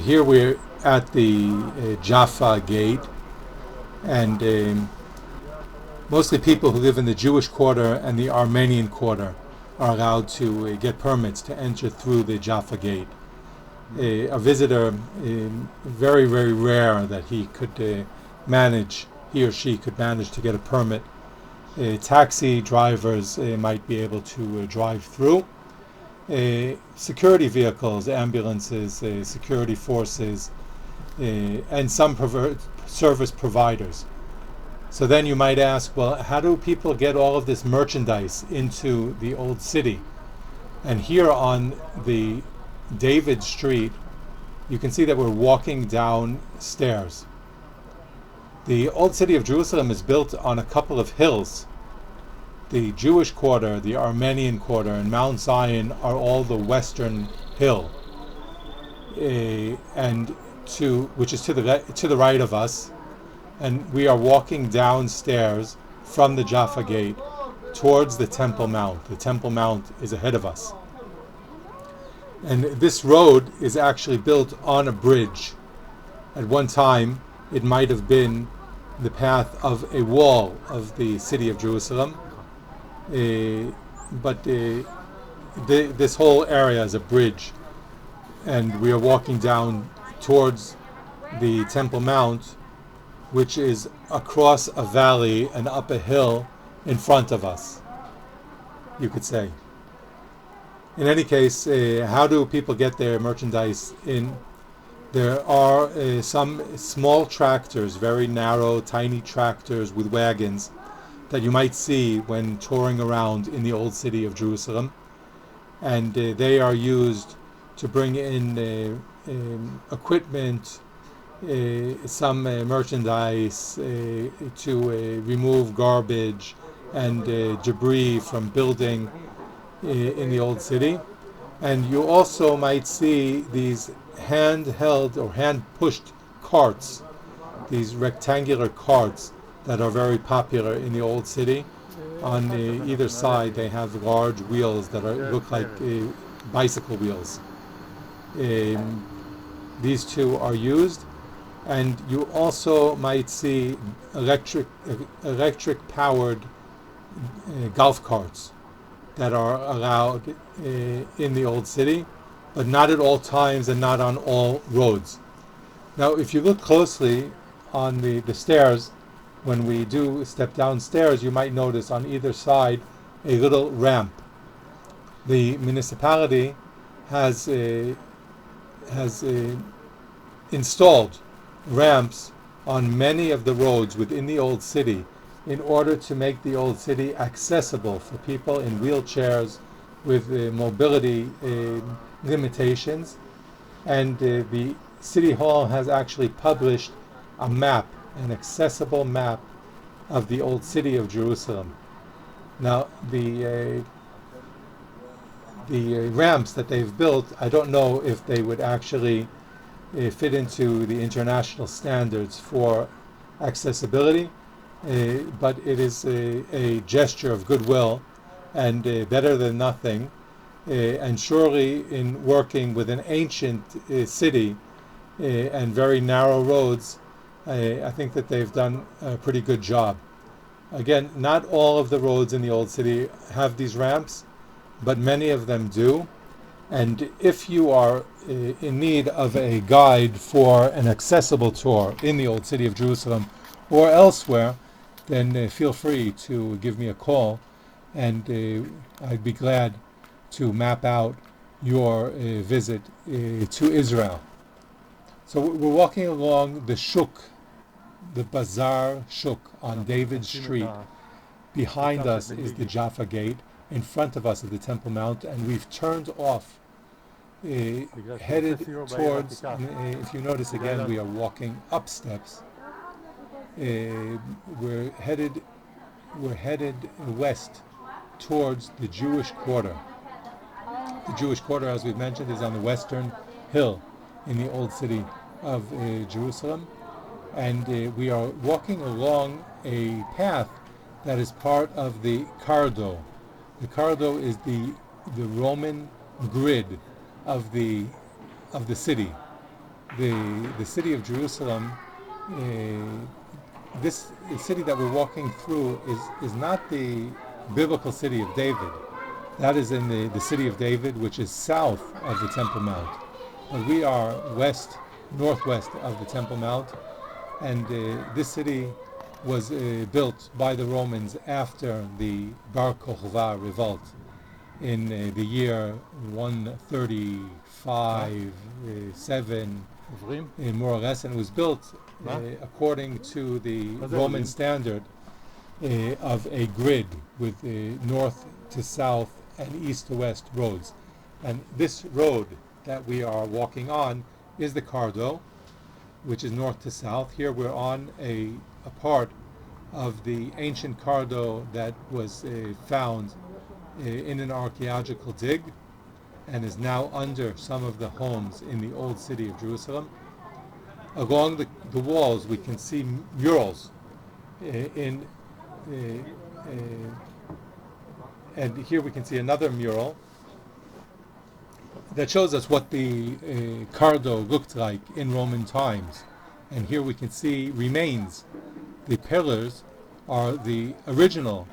Here we're at the Jaffa Gate, and mostly people who live in the Jewish quarter and the Armenian quarter are allowed to get permits to enter through the Jaffa Gate. A visitor, very, very rare that he or she could manage to get a permit. Taxi drivers might be able to drive through. Security vehicles, ambulances, security forces, and some service providers. So then you might ask, well, how do people get all of this merchandise into the old city? And here on the David Street, you can see that we're walking down stairs. The old city of Jerusalem is built on a couple of hills. The Jewish quarter, the Armenian quarter, and Mount Zion are all the western hill, which is to the right of us, and we are walking downstairs from the Jaffa Gate towards the Temple Mount. The Temple Mount is ahead of us, and this road is actually built on a bridge. At one time, it might have been the path of a wall of the city of Jerusalem. But this whole area is a bridge, and we are walking down towards the Temple Mount, which is across a valley and up a hill in front of us, you could say. In any case, how do people get their merchandise in? There are some small tractors, very narrow, tiny tractors with wagons, that you might see when touring around in the old city of Jerusalem, and they are used to bring in equipment, some merchandise, to remove garbage and debris from building in the old city. And you also might see these handheld or hand-pushed carts, these rectangular carts that are very popular in the old city. On either side they have large wheels that look like bicycle wheels. These two are used, and you also might see electric powered golf carts that are allowed in the old city, but not at all times and not on all roads. Now if you look closely on the stairs, when we do step downstairs, you might notice on either side a little ramp. The municipality has installed ramps on many of the roads within the old city in order to make the old city accessible for people in wheelchairs with mobility limitations. And the City Hall has actually published a map, an accessible map of the old city of Jerusalem. Now the ramps that they've built, I don't know if they would actually fit into the international standards for accessibility, but it is a gesture of goodwill and better than nothing, and surely in working with an ancient city and very narrow roads, I think that they've done a pretty good job. Again, not all of the roads in the old city have these ramps, but many of them do. And if you are in need of a guide for an accessible tour in the old city of Jerusalem or elsewhere, then feel free to give me a call, and I'd be glad to map out your visit to Israel. So we're walking along the Shuk, the Bazar Shuk on David Street. Behind us is the Jaffa Gate. In front of us is the Temple Mount, and we've turned off, headed towards, if you notice again, we are walking up steps. We're headed west towards the Jewish quarter. The Jewish quarter, as we've mentioned, is on the western hill in the old city of Jerusalem. And we are walking along a path that is part of the Cardo. The Cardo is the Roman grid of the city. The city of Jerusalem, this city that we're walking through is not the biblical city of David. That is in the city of David, which is south of the Temple Mount. But we are northwest of the Temple Mount, and this city was built by the Romans after the Bar Kokhba revolt in the year 135, 7, more or less, and it was built according to the Roman standard of a grid with north to south and east to west roads. And this road that we are walking on is the Cardo, which is north to south. Here we're on a part of the ancient Cardo that was found in an archaeological dig and is now under some of the homes in the old city of Jerusalem. Along the walls we can see murals and here we can see another mural that shows us what the Cardo looked like in Roman times. And here we can see remains. The pillars are the original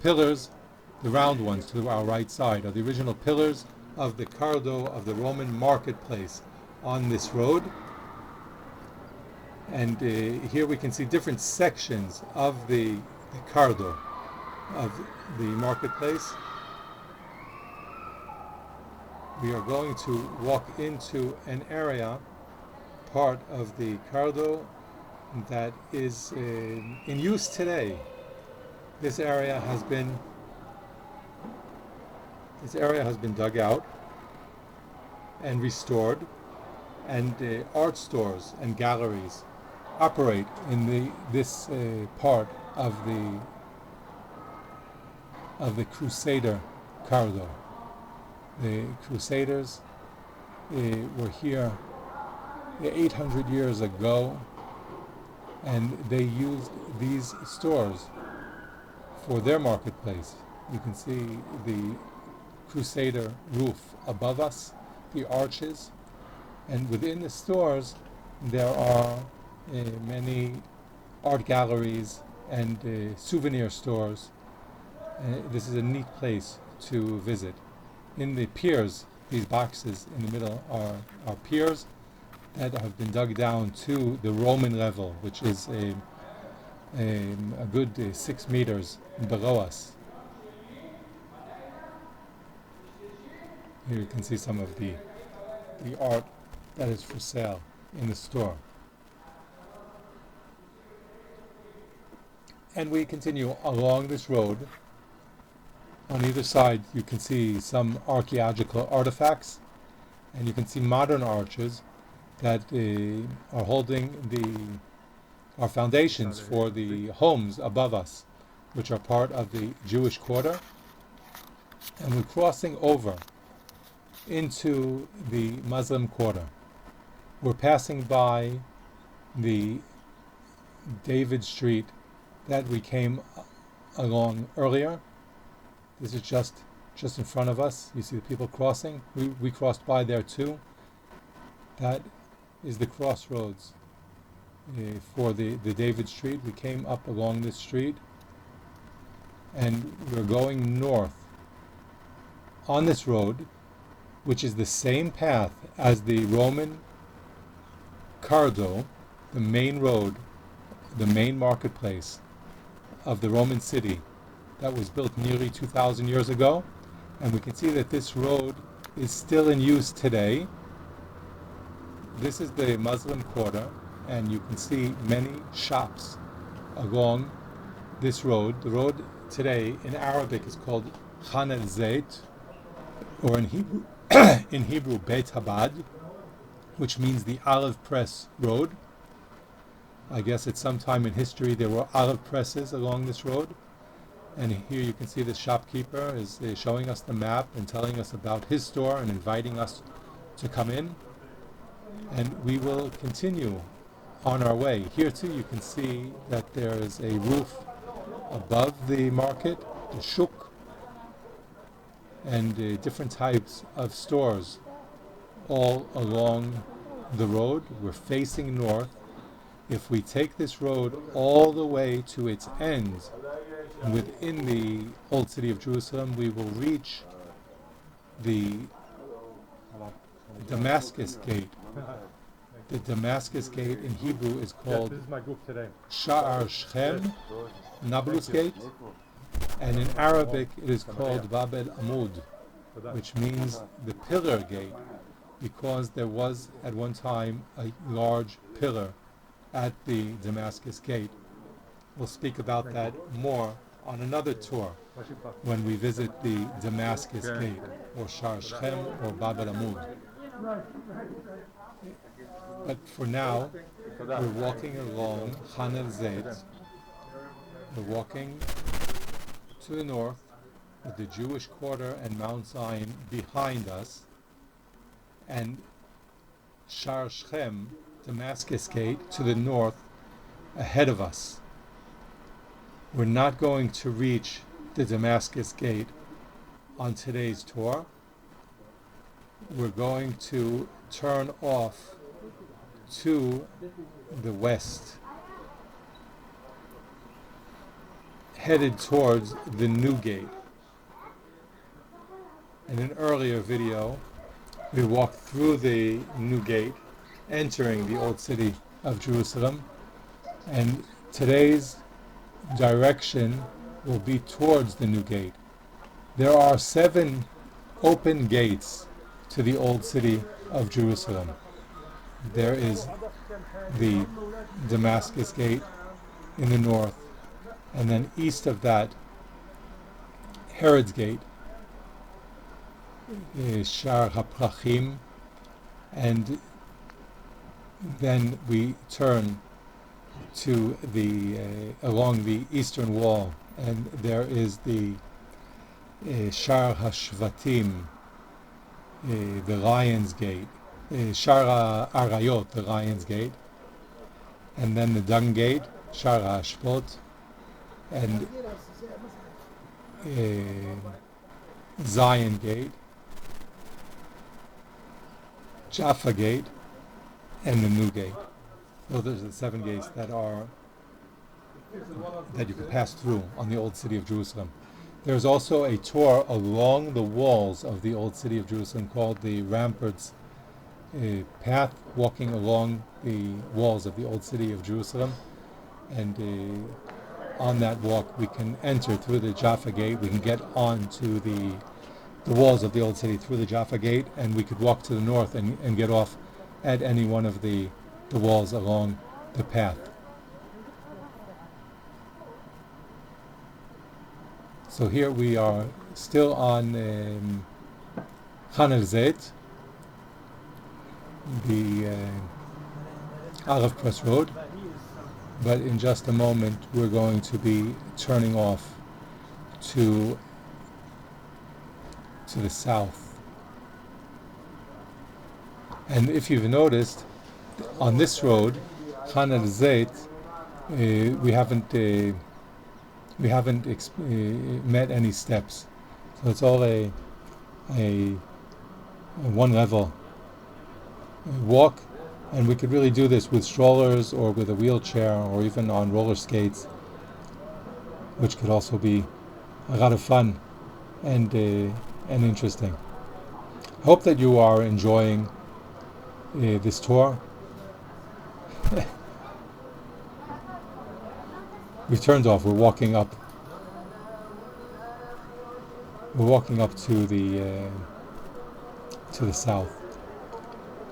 pillars, the round ones to our right side, are the original pillars of the Cardo of the Roman marketplace on this road. And here we can see different sections of the Cardo of the marketplace. We are going to walk into an area, part of the Cardo, that is in use today. This area has been dug out and restored, and art stores and galleries operate in this part of the Crusader Cardo. The Crusaders were here 800 years ago, and they used these stores for their marketplace. You can see the Crusader roof above us, the arches, and within the stores there are many art galleries and souvenir stores. This is a neat place to visit. In the piers, these boxes in the middle are piers that have been dug down to the Roman level, which is a good 6 meters below us. Here you can see some of the art that is for sale in the store. And we continue along this road. On either side you can see some archaeological artifacts, and you can see modern arches that are holding our foundations for the homes above us, which are part of the Jewish quarter. And we're crossing over into the Muslim quarter. We're passing by the David Street that we came along earlier. This is just in front of us. You see the people crossing. We crossed by there too. That is the crossroads for the David Street. We came up along this street, and we're going north on this road, which is the same path as the Roman Cardo, the main road, the main marketplace of the Roman city that was built nearly 2,000 years ago. And we can see that this road is still in use today. This is the Muslim quarter, and you can see many shops along this road. The road today in Arabic is called Chanah Zayt, or in Hebrew Beit Habad, which means the olive press road. I guess at some time in history there were olive presses along this road. And here you can see the shopkeeper is showing us the map and telling us about his store and inviting us to come in. And we will continue on our way. Here too you can see that there is a roof above the market, the Shuk, and different types of stores all along the road. We're facing north. If we take this road all the way to its end, within the old city of Jerusalem, we will reach the Damascus Gate. The Damascus Gate in Hebrew is called Sha'ar Shechem, Nablus Gate, and in Arabic it is called Bab el Amud, which means the pillar gate, because there was at one time a large pillar at the Damascus Gate. We'll speak about that more on another tour when we visit the Damascus Gate, or Sha'ar Shechem, or Bab el Amud. But for now, we're walking along Chanah Zayt. We're walking to the north with the Jewish quarter and Mount Zion behind us, and Sha'ar Shechem, Damascus Gate, to the north ahead of us. We're not going to reach the Damascus Gate on today's tour. We're going to turn off to the west, headed towards the new gate. In an earlier video, we walked through the new gate, entering the old city of Jerusalem, and today's direction will be towards the new gate. There are 7 open gates to the old city of Jerusalem. There is the Damascus Gate in the north, and then east of that, Herod's Gate, Shar HaPrachim, and then we turn to the along the eastern wall, and there is the Shar HaShvatim, the Lion's Gate, Shar HaArayot, the Lion's Gate, and then the Dung Gate, Shar HaShpot, and Zion Gate, Jaffa Gate, and the New Gate. Those are the 7 gates that you can pass through on the old city of Jerusalem. There's also a tour along the walls of the old city of Jerusalem called the Ramparts path, walking along the walls of the old city of Jerusalem, and on that walk we can enter through the Jaffa Gate. We can get onto the walls of the old city through the Jaffa Gate, and we could walk to the north and get off at any one of the walls along the path. So here we are still on Chanah Zayt, the Olive Press Road, but in just a moment we're going to be turning off to the south. And if you've noticed, on this road, Chanah Zayt, we haven't met any steps, so it's all a one level walk, and we could really do this with strollers or with a wheelchair or even on roller skates, which could also be a lot of fun and interesting. I hope that you are enjoying this tour. We've turned off. We're walking up. We're walking up to the south.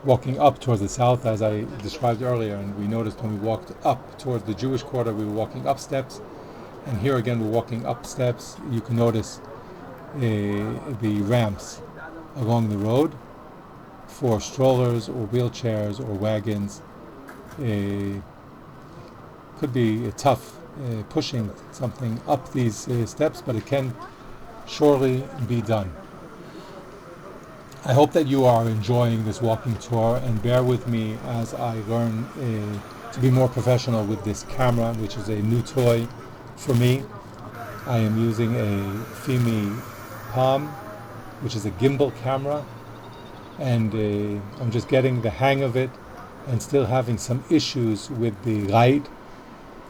Walking up towards the south, as I described earlier, and we noticed when we walked up towards the Jewish quarter, we were walking up steps, and here again we're walking up steps. You can notice the ramps along the road for strollers or wheelchairs or wagons. Could be tough pushing something up these steps, but it can surely be done. I hope that you are enjoying this walking tour, and bear with me as I learn to be more professional with this camera, which is a new toy for me. I am using a Fimi Palm, which is a gimbal camera, and I'm just getting the hang of it and still having some issues with the light,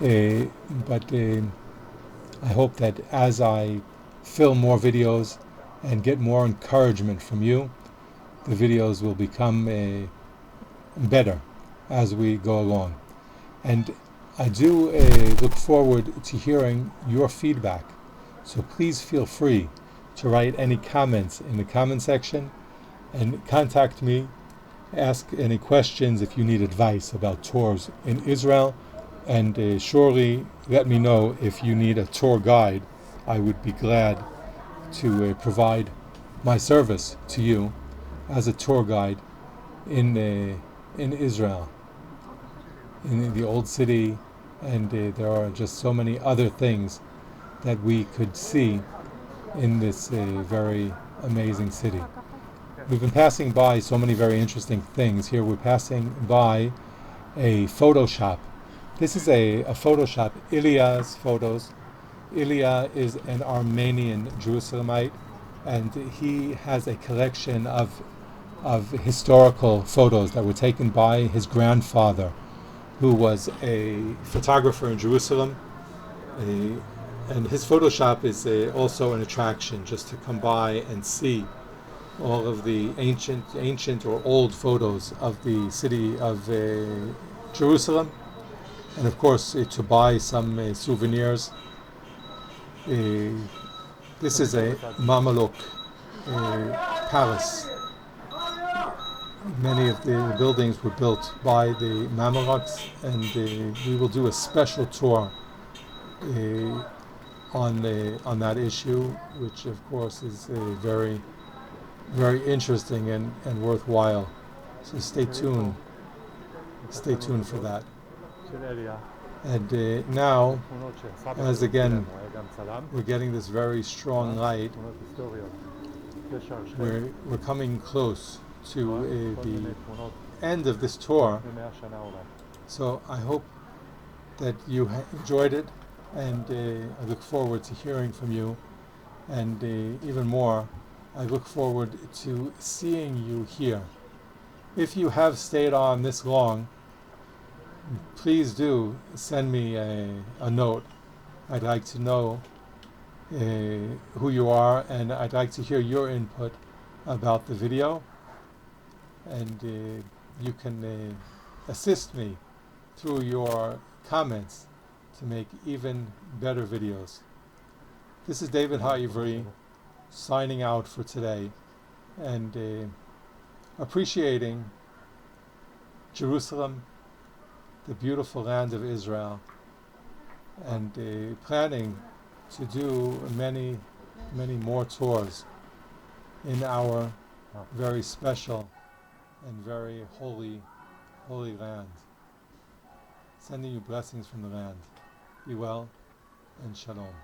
but I hope that as I film more videos and get more encouragement from you, the videos will become better as we go along. And I do look forward to hearing your feedback. So please feel free to write any comments in the comment section and contact me. Ask any questions if you need advice about tours in Israel. And surely let me know if you need a tour guide. I would be glad to provide my service to you as a tour guide in Israel, in the old city, and there are just so many other things that we could see in this very amazing city. We've been passing by so many very interesting things. Here we're passing by a photo shop. This is a photo shop, Ilya's Photos. Ilya is an Armenian Jerusalemite, and he has a collection of historical photos that were taken by his grandfather, who was a photographer in Jerusalem. And his photo shop is also an attraction, just to come by and see all of the ancient or old photos of the city of Jerusalem, and of course to buy some souvenirs. This is a Mamalok Palace. Many of the buildings were built by the Mamaloks, and we will do a special tour on that issue, which of course is very, very interesting and worthwhile. So stay tuned for that. And now, as again we're getting this very strong light, we're coming close to the end of this tour. So I hope that you enjoyed it, and I look forward to hearing from you, and even more, I look forward to seeing you here. If you have stayed on this long, please do send me a note. I'd like to know who you are, and I'd like to hear your input about the video, and you can assist me through your comments to make even better videos. This is David Ha'ivri signing out for today, and appreciating Jerusalem, the beautiful land of Israel, and planning to do many, many more tours in our very special and very holy land. Sending you blessings from the land. Be well, and shalom.